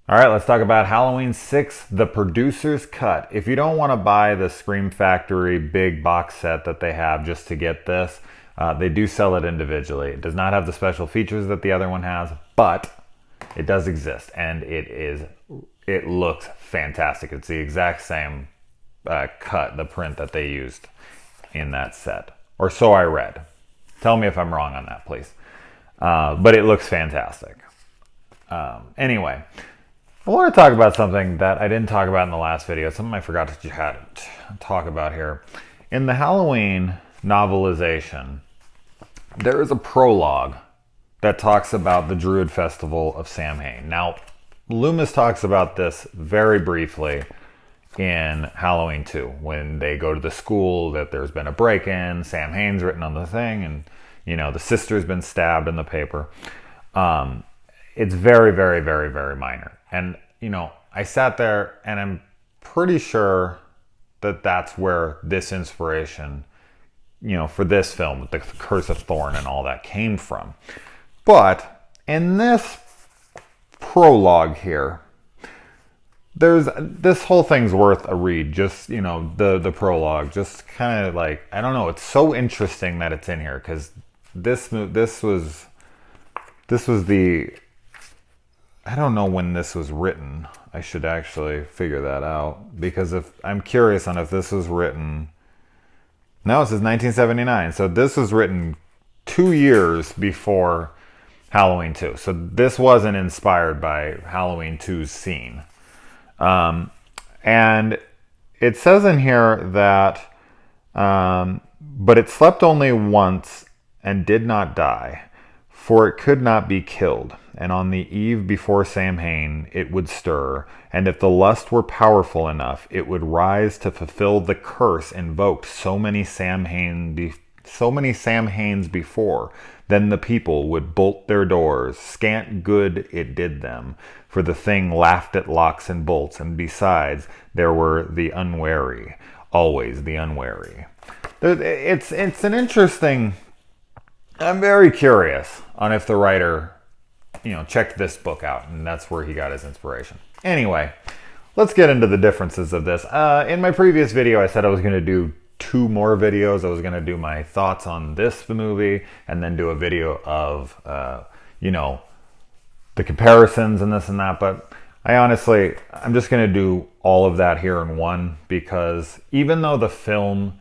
All right, let's talk about Halloween 6, the producer's cut. If you don't want to buy the Scream Factory big box set that they have just to get this, they do sell it individually. It does not have the special features that the other one has, but it does exist, and it looks fantastic. It's the exact same cut, the print that they used in that set, or so I read. Tell me if I'm wrong on that, please. But it looks fantastic. Anyway, I want to talk about something that I didn't talk about in the last video, something I forgot to talk about here. In the Halloween novelization, there is a prologue that talks about the Druid Festival of Samhain. Now, Loomis talks about this very briefly in Halloween 2, when they go to the school, that there's been a break-in, Samhain's written on the thing, and, you know, the sister's been stabbed in the paper. It's very, very, very, very minor. And, you know, I sat there and I'm pretty sure that that's where this inspiration, you know, for this film, with the Curse of Thorn and all that, came from. But in this prologue here, this whole thing's worth a read. Just, you know, the prologue, just kind of like, I don't know, it's so interesting that it's in here, because this was the, I don't know when this was written. I should actually figure that out, because if I'm curious on if this was written. No, it says 1979. So this was written 2 years before Halloween 2. So this wasn't inspired by Halloween 2's scene. And it says in here that, but it slept only once and did not die, for it could not be killed. And on the eve before Samhain, it would stir, and if the lust were powerful enough, it would rise to fulfill the curse invoked so many Samhains before. Then the people would bolt their doors. Scant good it did them, for the thing laughed at locks and bolts, and besides, there were the unwary, always the unwary. It's an interesting. I'm very curious on if the writer, you know, checked this book out, and that's where he got his inspiration. Anyway, let's get into the differences of this. In my previous video, I said I was going to do 2 more videos. I was going to do my thoughts on this movie, and then do a video of, you know, the comparisons and this and that. But I'm just going to do all of that here in one, because even though the film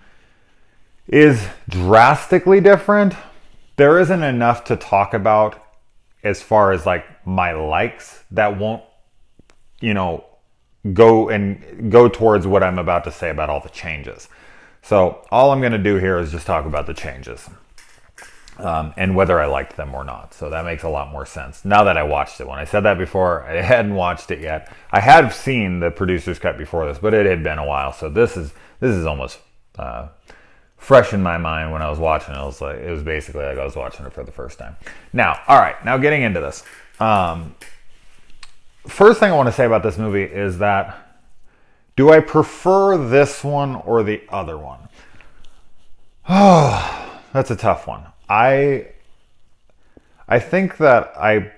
is drastically different, there isn't enough to talk about as far as like my likes that won't, you know, go towards what I'm about to say about all the changes. So all I'm going to do here is just talk about the changes, and whether I liked them or not. So that makes a lot more sense now that I watched it. When I said that before, I hadn't watched it yet. I had seen the producer's cut before this, but it had been a while. So this is almost fresh in my mind. When I was watching it, it was basically like I was watching it for the first time. Now, all right, now getting into this. First thing I want to say about this movie is that, do I prefer this one or the other one? Oh, that's a tough one. I think I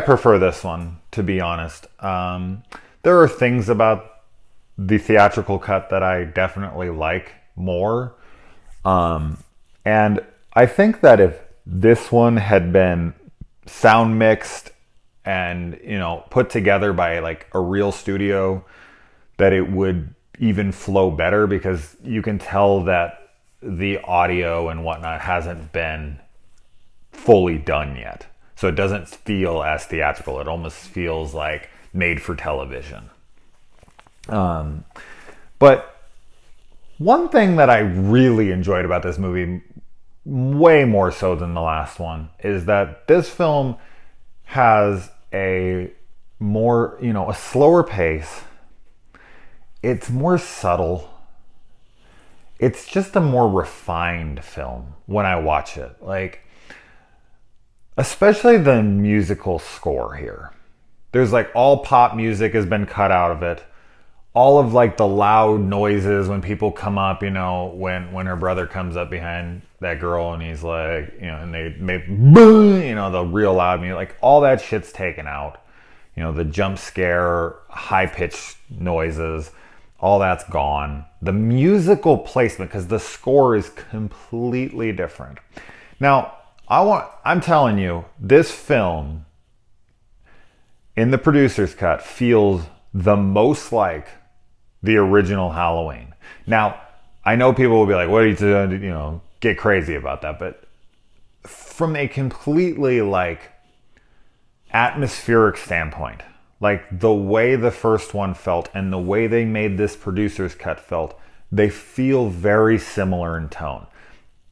prefer this one, to be honest. There are things about the theatrical cut that I definitely like more. And I think that if this one had been sound mixed and, you know, put together by like a real studio, that it would even flow better, because you can tell that the audio and whatnot hasn't been fully done yet. So it doesn't feel as theatrical. It almost feels like made for television. But one thing that I really enjoyed about this movie, way more so than the last one, is that this film has a more, you know, a slower pace. It's more subtle. It's just a more refined film when I watch it. Like, especially the musical score here. There's like all pop music has been cut out of it. All of like the loud noises when people come up, you know, when her brother comes up behind that girl and he's like, you know, and they make, you know, the real loud music, like all that shit's taken out. The jump scare, high-pitched noises, all that's gone. The musical placement, because the score is completely different. Now, I'm telling you, this film in the producer's cut feels the most like the original Halloween. Now, I know people will be like, what are you doing, get crazy about that, but from a completely atmospheric standpoint, like the way the first one felt and the way they made this producer's cut felt, they feel very similar in tone.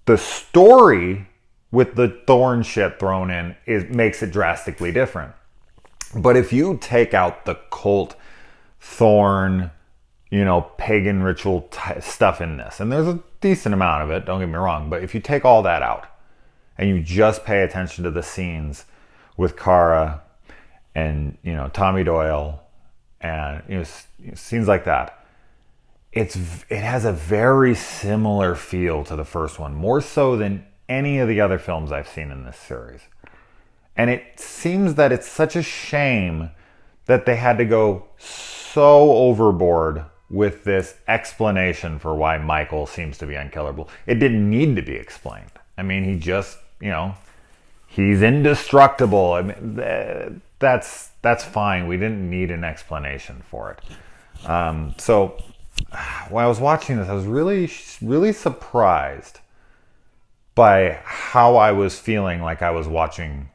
The story with the thorn shit thrown in makes it drastically different. But if you take out the cult, thorn, pagan ritual stuff in this, and there's a decent amount of it, don't get me wrong, but if you take all that out and you just pay attention to the scenes with Kara and, Tommy Doyle and, scenes like that, it has a very similar feel to the first one, more so than any of the other films I've seen in this series. And it seems that it's such a shame that they had to go so overboard with this explanation for why Michael seems to be unkillable. It didn't need to be explained. I mean, he just, he's indestructible. I mean, that's fine. We didn't need an explanation for it. So when I was watching this, I was really, really surprised by how I was feeling like I was watching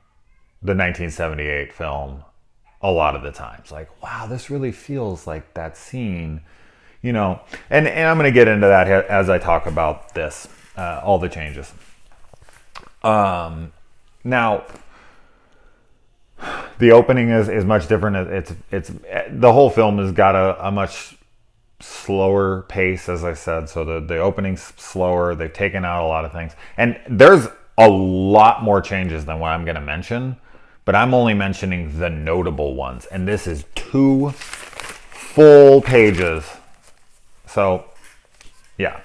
the 1978 film a lot of the times. Like, wow, this really feels like that scene, and I'm going to get into that as I talk about this, all the changes. Now, the opening is much different. It's the whole film has got a much slower pace, as I said. So the opening's slower. They've taken out a lot of things, and there's a lot more changes than what I'm going to mention, but I'm only mentioning the notable ones, and this is 2 full pages. So yeah,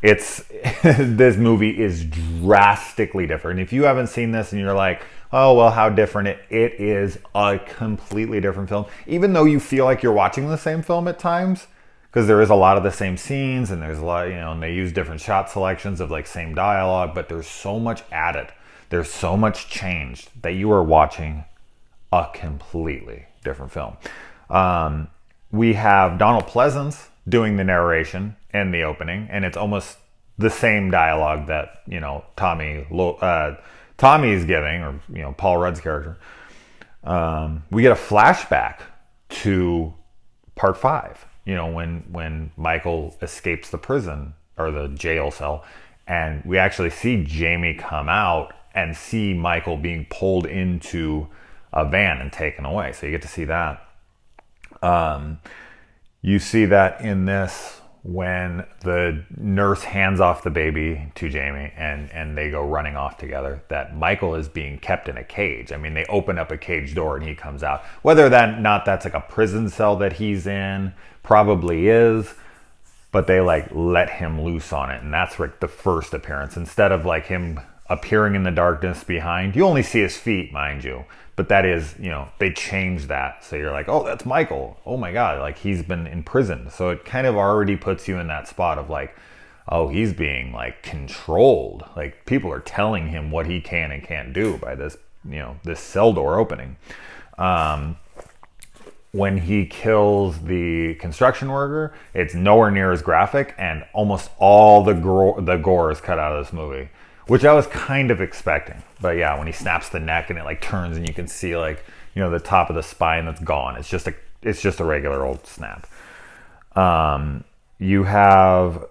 it's this movie is drastically different. If you haven't seen this and you're like, oh well, how different, it is a completely different film, even though you feel like you're watching the same film at times, because there is a lot of the same scenes and there's a lot, and they use different shot selections of same dialogue, but there's so much added. There's so much changed that you are watching a completely different film. We have Donald Pleasance doing the narration and the opening, and it's almost the same dialogue that, Tommy is giving, or, Paul Rudd's character. We get a flashback to part 5. When Michael escapes the prison or the jail cell, and we actually see Jamie come out and see Michael being pulled into a van and taken away. So you get to see that. You see that in this when the nurse hands off the baby to Jamie and they go running off together, that Michael is being kept in a cage. I mean, they open up a cage door and he comes out. Whether that's a prison cell that he's in, probably is, but they let him loose on it, and that's the first appearance. Instead of him appearing in the darkness behind, you only see his feet, mind you, but that is, they changed that, so you're like, oh, that's Michael, oh my god, he's been imprisoned. So it kind of already puts you in that spot of oh, he's being controlled, people are telling him what he can and can't do by this, this cell door opening. When he kills the construction worker, it's nowhere near as graphic, and almost all the gore is cut out of this movie, which I was kind of expecting. But yeah, when he snaps the neck and it turns and you can see the top of the spine that's gone. It's just a regular old snap. You have,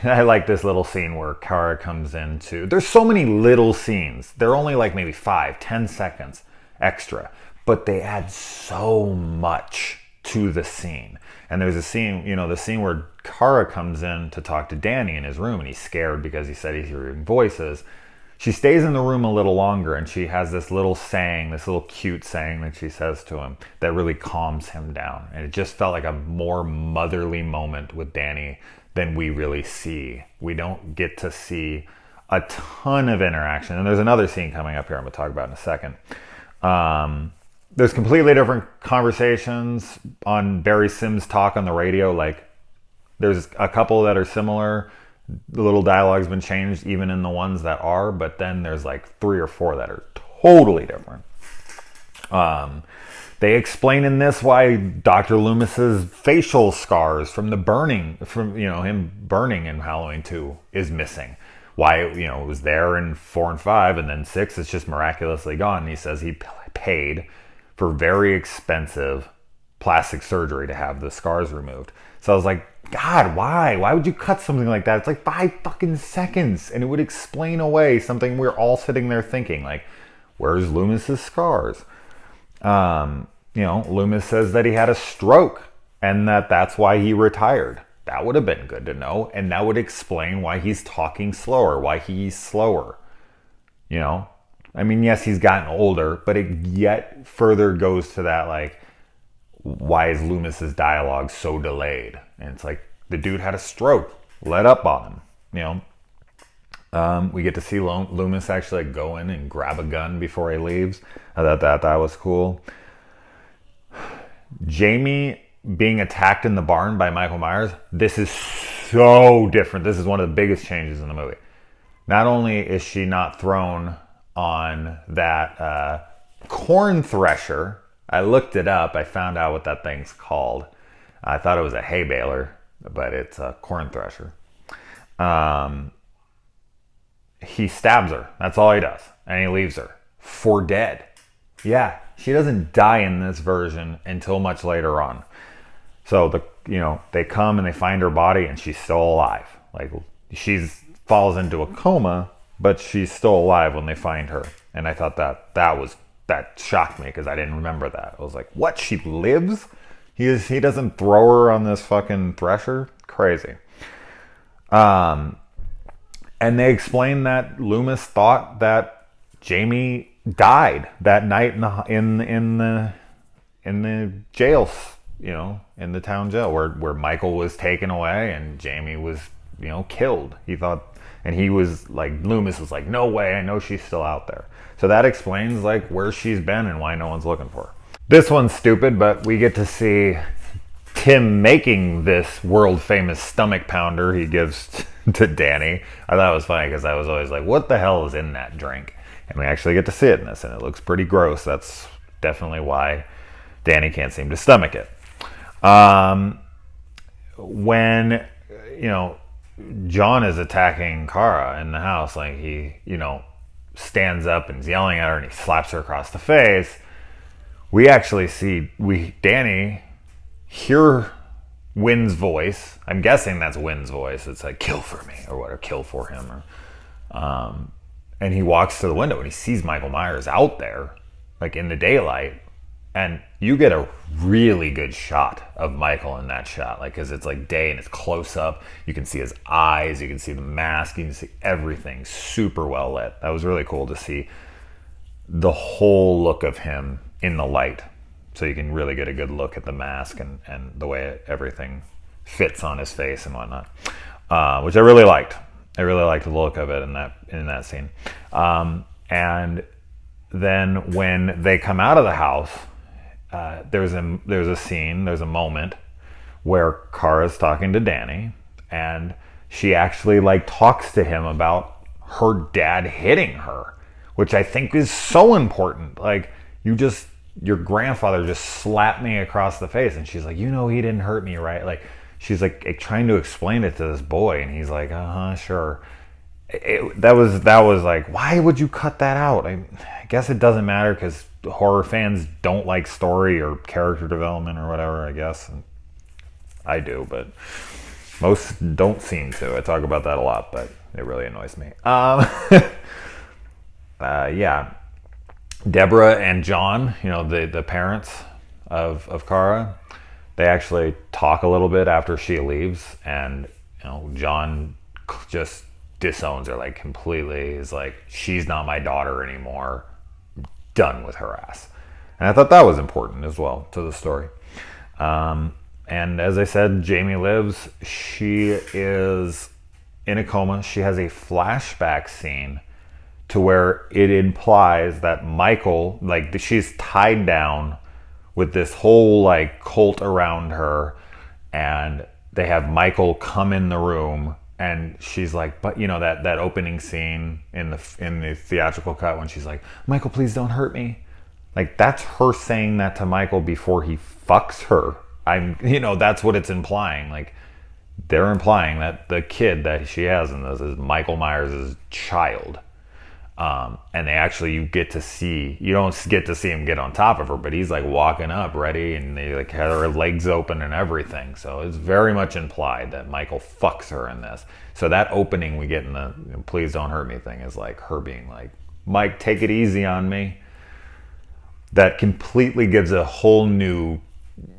I like this little scene where Kara comes into, there's so many little scenes. They're only maybe 5-10 seconds extra, but they add so much to the scene. And there's a scene, the scene where Kara comes in to talk to Danny in his room, and he's scared because he said he's hearing voices. She stays in the room a little longer, and she has this little cute saying that she says to him that really calms him down. And it just felt like a more motherly moment with Danny than we really see. We don't get to see a ton of interaction. And there's another scene coming up here I'm going to talk about in a second. There's completely different conversations on Barry Sims' talk on the radio. Like, there's a couple that are similar. The little dialogue's been changed even in the ones that are, but then there's like 3 or 4 that are totally different. They explain in this why Dr. Loomis's facial scars from the burning, from him burning in Halloween 2 is missing. Why it was there in 4 and 5, and then 6 it's just miraculously gone. And he says he paid for very expensive plastic surgery to have the scars removed. So I was like, God, why? Why would you cut something like that? It's like 5 fucking seconds, and it would explain away something we're all sitting there thinking, like, where's Loomis's scars? Loomis says that he had a stroke and that's why he retired. That would have been good to know, and that would explain why he's talking slower, why he's slower. I mean, yes, he's gotten older, but it yet further goes to that, like, why is Loomis's dialogue so delayed? And it's like, the dude had a stroke. Let up on him, we get to see Loomis actually go in and grab a gun before he leaves. I thought that was cool. Jamie being attacked in the barn by Michael Myers. This is so different. This is one of the biggest changes in the movie. Not only is she not thrown on that corn thresher. I looked it up. I found out what that thing's called. I thought it was a hay baler, but it's a corn thresher. He stabs her. That's all he does. And he leaves her for dead. Yeah, she doesn't die in this version until much later on. So they come and they find her body and she's still alive. Like, she falls into a coma, but she's still alive when they find her. And I thought that shocked me because I didn't remember that. I was like, what? She lives? He doesn't throw her on this fucking thresher? Crazy. And they explain that Loomis thought that Jamie died that night in the jail, in the town jail where Michael was taken away and Jamie was, killed. He thought, and he was like, Loomis was like, no way, I know she's still out there. So that explains like where she's been and why no one's looking for her. This one's stupid, but we get to see Tim making this world famous stomach pounder he gives to Danny. I thought it was funny because I was always like, what the hell is in that drink? And we actually get to see it in this, and it looks pretty gross. That's definitely why Danny can't seem to stomach it. When, John is attacking Kara in the house, like he, stands up and is yelling at her and he slaps her across the face. We actually see, Danny hear Wynn's voice. I'm guessing that's Wynn's voice. It's like, kill for me or whatever, kill for him. And he walks to the window and he sees Michael Myers out there, like in the daylight. And you get a really good shot of Michael in that shot, like, because it's like day and it's close up. You can see his eyes, you can see the mask, you can see everything super well lit. That was really cool to see the whole look of him in the light. So you can really get a good look at the mask and the way everything fits on his face and whatnot, which I really liked. I really liked the look of it in that scene. And then when they come out of the house, there's a moment where Kara's talking to Danny, and she actually like talks to him about her dad hitting her, which I think is so important. Like, your grandfather just slapped me across the face, and she's like, he didn't hurt me, right? Like, she's like trying to explain it to this boy, and he's like, sure. That was like, why would you cut that out? I guess it doesn't matter because horror fans don't like story or character development or whatever, I guess. And I do, but most don't seem to. I talk about that a lot, but it really annoys me. Yeah. Deborah and John, the parents of Kara, they actually talk a little bit after she leaves, and John just disowns her, like, completely. Is like, she's not my daughter anymore. Done with her ass. And I thought that was important as well to the story. And as I said, Jamie lives. She is in a coma. She has a flashback scene to where it implies that Michael, like, she's tied down with this whole like cult around her, and they have Michael come in the room, and she's like, but you know, that opening scene in the theatrical cut when she's like, Michael, please don't hurt me. Like, that's her saying that to Michael before he fucks her. That's what it's implying. Like, they're implying that the kid that she has in this is Michael Myers' child. And you don't get to see him get on top of her, but he's like walking up ready, and they like have her legs open and everything. So it's very much implied that Michael fucks her in this. So that opening we get in the please don't hurt me thing is like her being like, Mike, take it easy on me. That completely gives a whole new,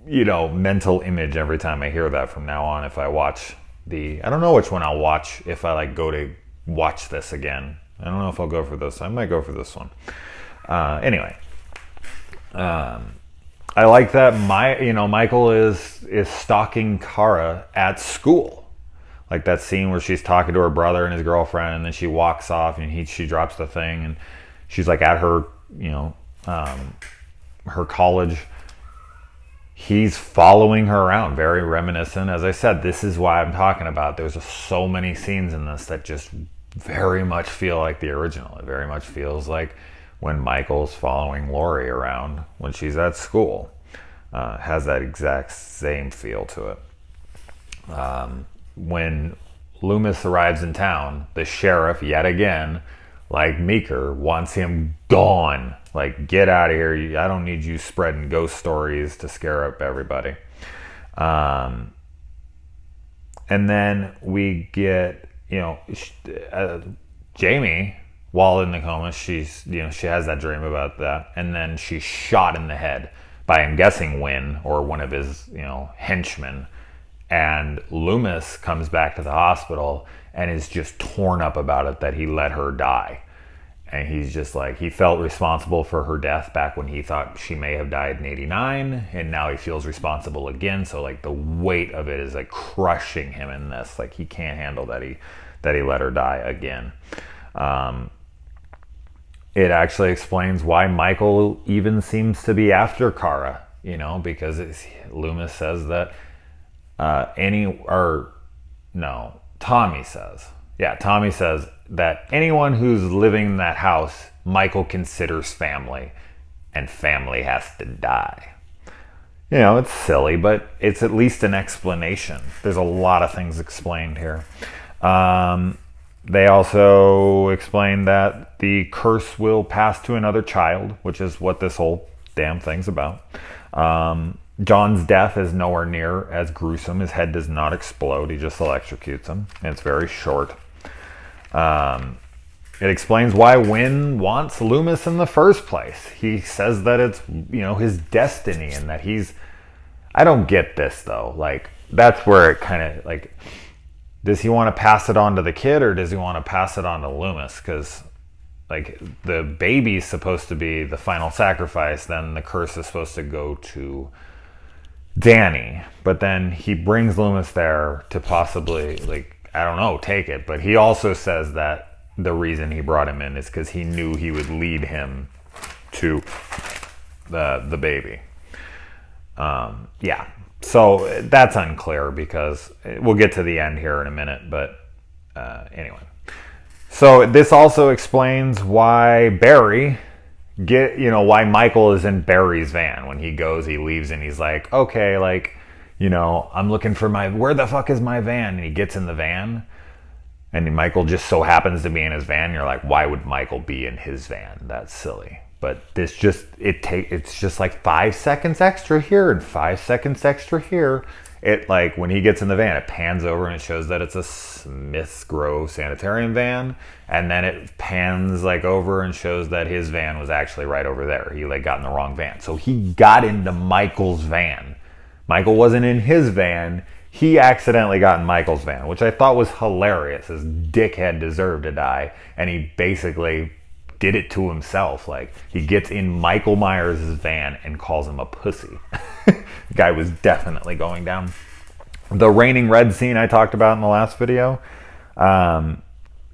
mental image every time I hear that from now on. If I watch I don't know which one I'll watch if I like go to watch this again. I don't know if I'll go for this. I might go for this one. Anyway, I like that Michael is stalking Kara at school. Like that scene where she's talking to her brother and his girlfriend, and then she walks off and she drops the thing, and she's like at her, her college. He's following her around, very reminiscent. As I said, this is why I'm talking about. There's so many scenes in this that just very much feel like the original. It very much feels like when Michael's following Laurie around when she's at school. Has that exact same feel to it. When Loomis arrives in town, the sheriff, yet again, like Meeker, wants him gone. Like, get out of here. I don't need you spreading ghost stories to scare up everybody. And then we get, Jamie, while in the coma, she has that dream about that. And then she's shot in the head by, I'm guessing, Wynn or one of his, henchmen. And Loomis comes back to the hospital and is just torn up about it that he let her die. And he's just like, he felt responsible for her death back when he thought she may have died in 89. And now he feels responsible again. So like the weight of it is like crushing him in this. Like he can't handle that he let her die again. It actually explains why Michael even seems to be after Kara, because Loomis says that Tommy says that anyone who's living in that house, Michael considers family, and family has to die. It's silly, but it's at least an explanation. There's a lot of things explained here. They also explain that the curse will pass to another child, which is what this whole damn thing's about. John's death is nowhere near as gruesome. His head does not explode. He just electrocutes him. And it's very short. It explains why Wynn wants Loomis in the first place. He says that it's, his destiny, and that I don't get this though. Like, that's where it kind of like, does he want to pass it on to the kid, or does he want to pass it on to Loomis? Because like the baby's supposed to be the final sacrifice, then the curse is supposed to go to Danny, but then he brings Loomis there to possibly, like, I don't know, take it. But he also says that the reason he brought him in is because he knew he would lead him to the baby. So that's unclear, because we'll get to the end here in a minute. But anyway, so this also explains why why Michael is in Barry's van. When he leaves, and he's like, okay, like, I'm looking for where the fuck is my van? And he gets in the van, and Michael just so happens to be in his van. You're like, why would Michael be in his van? That's silly. But it's just like 5 seconds extra here and 5 seconds extra here. It, like, when he gets in the van, it pans over and it shows that it's a Smith's Grove sanitarium van, and then it pans like over and shows that his van was actually right over there. He like got in the wrong van. So he got into Michael's van. Michael wasn't in his van. He accidentally got in Michael's van, which I thought was hilarious. His dickhead deserved to die, and he basically did it to himself. Like, he gets in Michael Myers' van and calls him a pussy. The guy was definitely going down. The raining red scene I talked about in the last video,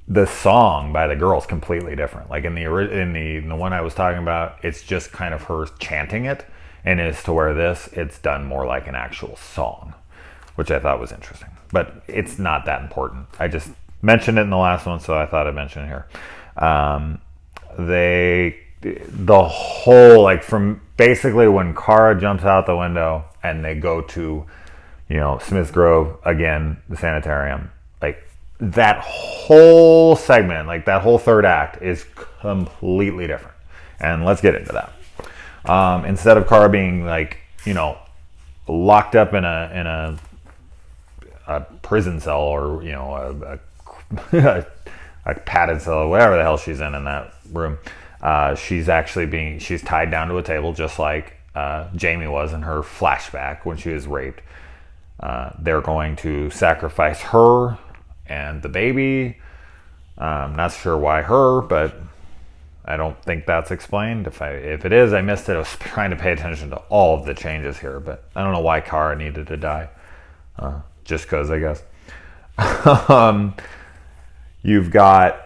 the song by the girl is completely different. Like in the one I was talking about, it's just kind of her chanting it, and as to where it's done more like an actual song, which I thought was interesting. But it's not that important. I just mentioned it in the last one, so I thought I'd mention it here. The whole, like, from basically when Kara jumps out the window and they go to, Smith's Grove again, the sanitarium, like that whole segment, like that whole third act is completely different. And let's get into that. Instead of Kara being like, locked up in a prison cell, or a padded cell, whatever the hell she's in that room, she's tied down to a table, just like Jamie was in her flashback when she was raped. They're going to sacrifice her and the baby. Not sure why her, but I don't think that's explained. If it is, I missed it. I was trying to pay attention to all of the changes here, but I don't know why Kara needed to die. Just because, I guess. You've got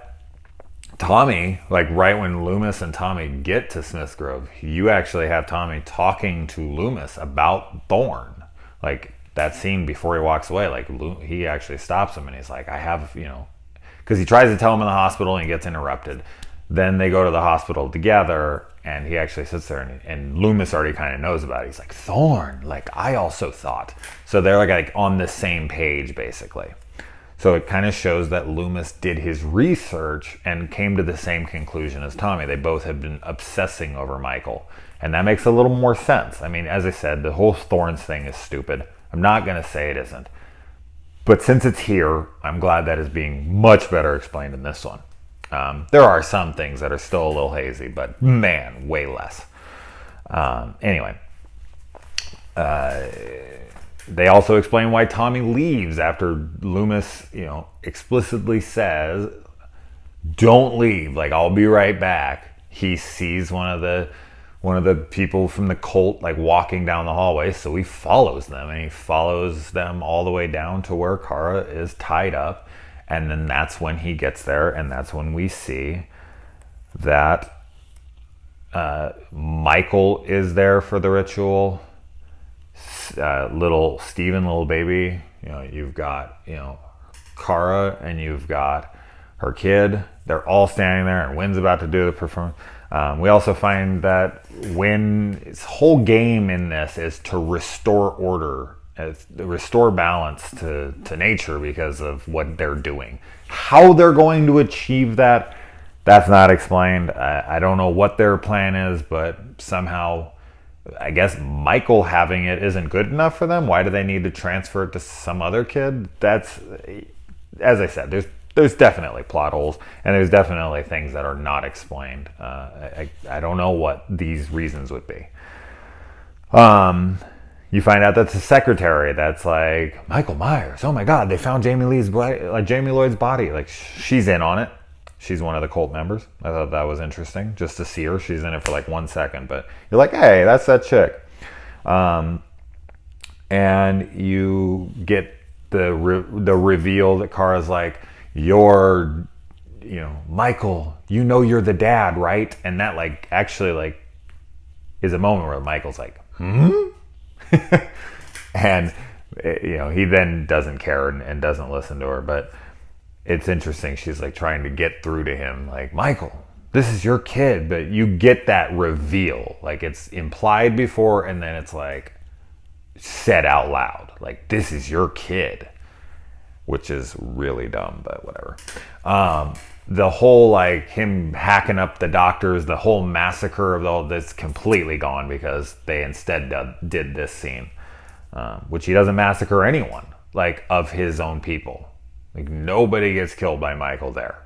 Tommy, like right when Loomis and Tommy get to Smith's Grove, you actually have Tommy talking to Loomis about Thorn. Like that scene before he walks away, like he actually stops him and he's like, I have, because he tries to tell him in the hospital and he gets interrupted. Then they go to the hospital together and he actually sits there and Loomis already kind of knows about it. He's like, Thorn, like I also thought. So they're like on the same page basically. So it kind of shows that Loomis did his research and came to the same conclusion as Tommy. They both had been obsessing over Michael. And that makes a little more sense. I mean, as I said, the whole Thorns thing is stupid. I'm not going to say it isn't. But since it's here, I'm glad that is being much better explained in this one. There are some things that are still a little hazy, but man, way less. Anyway. They also explain why Tommy leaves after Loomis, explicitly says, don't leave, like I'll be right back. He sees one of the people from the cult like walking down the hallway, so he follows them, and he follows them all the way down to where Kara is tied up, and then that's when he gets there, and that's when we see that Michael is there for the ritual. Little Steven, little baby, you've got, Kara, and you've got her kid. They're all standing there, and Wynn's about to do the performance. We also find that Wynn's whole game in this is to restore order, restore balance to nature because of what they're doing. How they're going to achieve that, that's not explained. I don't know what their plan is, but somehow I guess Michael having it isn't good enough for them. Why do they need to transfer it to some other kid? That's, as I said, there's definitely plot holes, and there's definitely things that are not explained. I don't know what these reasons would be. You find out that's the secretary that's like, Michael Myers, oh my God, they found Jamie Lloyd's body. Like, she's in on it. She's one of the cult members. I thought that was interesting, just to see her. She's in it for like 1 second, but you're like, hey, that's that chick. And you get the reveal that Kara's like, you're, Michael, you're the dad, right? And that like actually like is a moment where Michael's like, and he then doesn't care and doesn't listen to her, but it's interesting. She's like trying to get through to him, like, Michael, this is your kid. But you get that reveal, like it's implied before, and then it's like said out loud, like, this is your kid, which is really dumb, but whatever. The whole like him hacking up the doctors, the whole massacre of all this, completely gone because they instead did this scene, which he doesn't massacre anyone like of his own people. Like nobody gets killed by Michael there,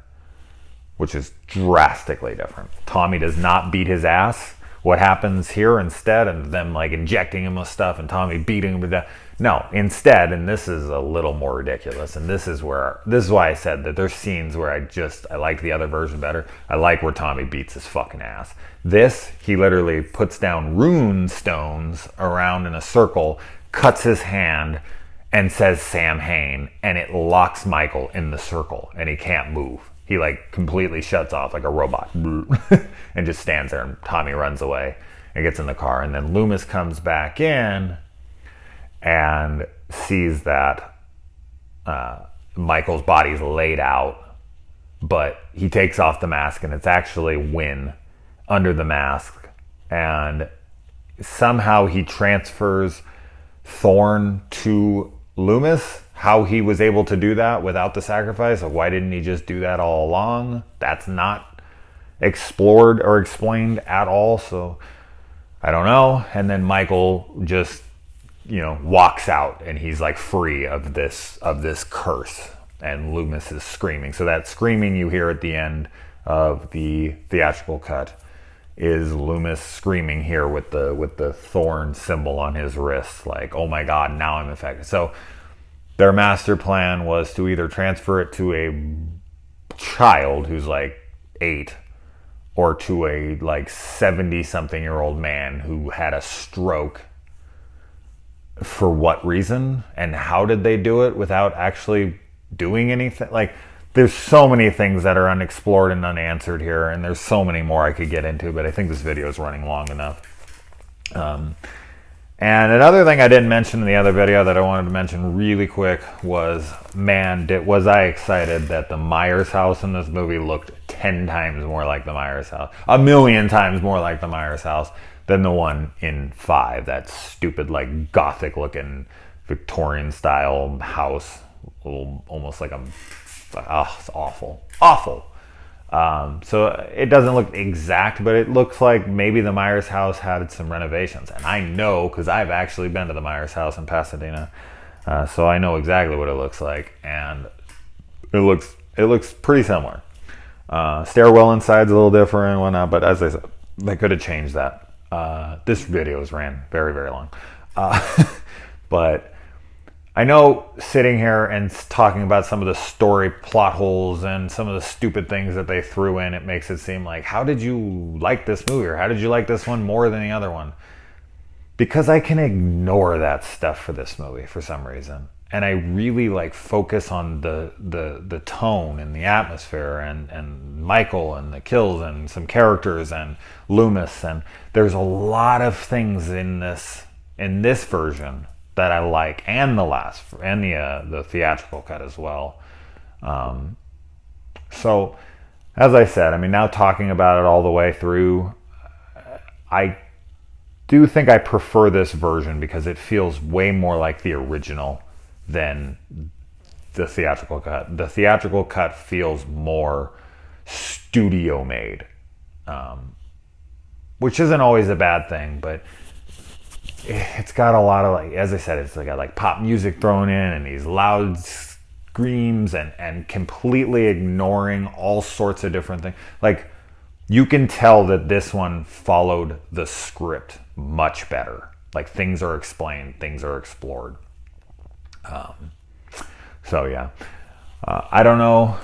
which is drastically different. Tommy does not beat his ass. What happens here instead of them like injecting him with stuff and Tommy beating him to death? No, instead, and this is a little more ridiculous, and this is why I said that there's scenes where I like the other version better. I like where Tommy beats his fucking ass. This, he literally puts down rune stones around in a circle, cuts his hand, and says Sam Hain, and it locks Michael in the circle, and he can't move. He like completely shuts off like a robot and just stands there, and Tommy runs away and gets in the car. And then Loomis comes back in and sees that Michael's body's laid out, but he takes off the mask and it's actually Wynn under the mask. And somehow he transfers Thorn to Loomis. How he was able to do that without the sacrifice, like why didn't he just do that all along? That's not explored or explained at all, so I don't know. And then Michael just, walks out and he's like free of this curse, and Loomis is screaming. So that screaming you hear at the end of the theatrical cut is Loomis screaming here with the thorn symbol on his wrist, like, oh my god, now I'm infected. So their master plan was to either transfer it to a child who's like 8 or to a like 70-something-year-old man who had a stroke. For what reason? And how did they do it without actually doing anything? Like, there's so many things that are unexplored and unanswered here, and there's so many more I could get into, but I think this video is running long enough. And another thing I didn't mention in the other video that I wanted to mention really quick was, man, was I excited that the Myers house in this movie looked 10 times more like the Myers house. 1,000,000 times more like the Myers house than the one in 5. That stupid, like, gothic-looking Victorian-style house. Almost like it's awful. Awful. So it doesn't look exact, but it looks like maybe the Myers house had some renovations. And I know, because I've actually been to the Myers house in Pasadena, so I know exactly what it looks like, and it looks pretty similar. Stairwell inside's a little different and whatnot, but as I said, they could have changed that. This video ran very, very long. But I know sitting here and talking about some of the story plot holes and some of the stupid things that they threw in, it makes it seem like, how did you like this movie, or how did you like this one more than the other one? Because I can ignore that stuff for this movie for some reason. And I really like focus on the tone and the atmosphere and Michael and the kills and some characters and Loomis. And there's a lot of things in this version that I like, and the theatrical cut as well. So, as I said, I mean, now talking about it all the way through, I do think I prefer this version because it feels way more like the original than the theatrical cut. The theatrical cut feels more studio made, which isn't always a bad thing, but it's got a lot of, like, as I said, it's got like pop music thrown in and these loud screams and completely ignoring all sorts of different things. Like, you can tell that this one followed the script much better. Like, things are explained, things are explored. So yeah, I don't know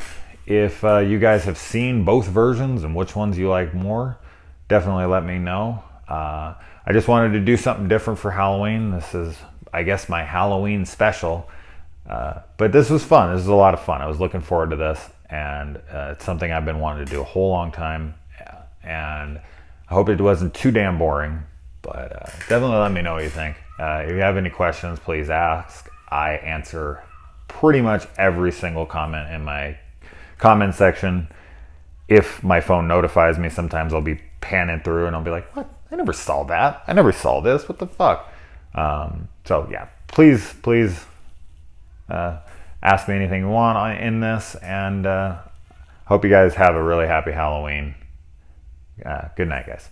if you guys have seen both versions and which ones you like more. Definitely let me know. I just wanted to do something different for Halloween. This is, I guess, my Halloween special. But this was fun. This was a lot of fun. I was looking forward to this, and it's something I've been wanting to do a whole long time. And I hope it wasn't too damn boring, but definitely let me know what you think. If you have any questions, please ask. I answer pretty much every single comment in my comment section. If my phone notifies me, sometimes I'll be panning through and I'll be like, what? I never saw that. I never saw this. What the fuck? So yeah, please ask me anything you want in this, and hope you guys have a really happy Halloween. Good night, guys.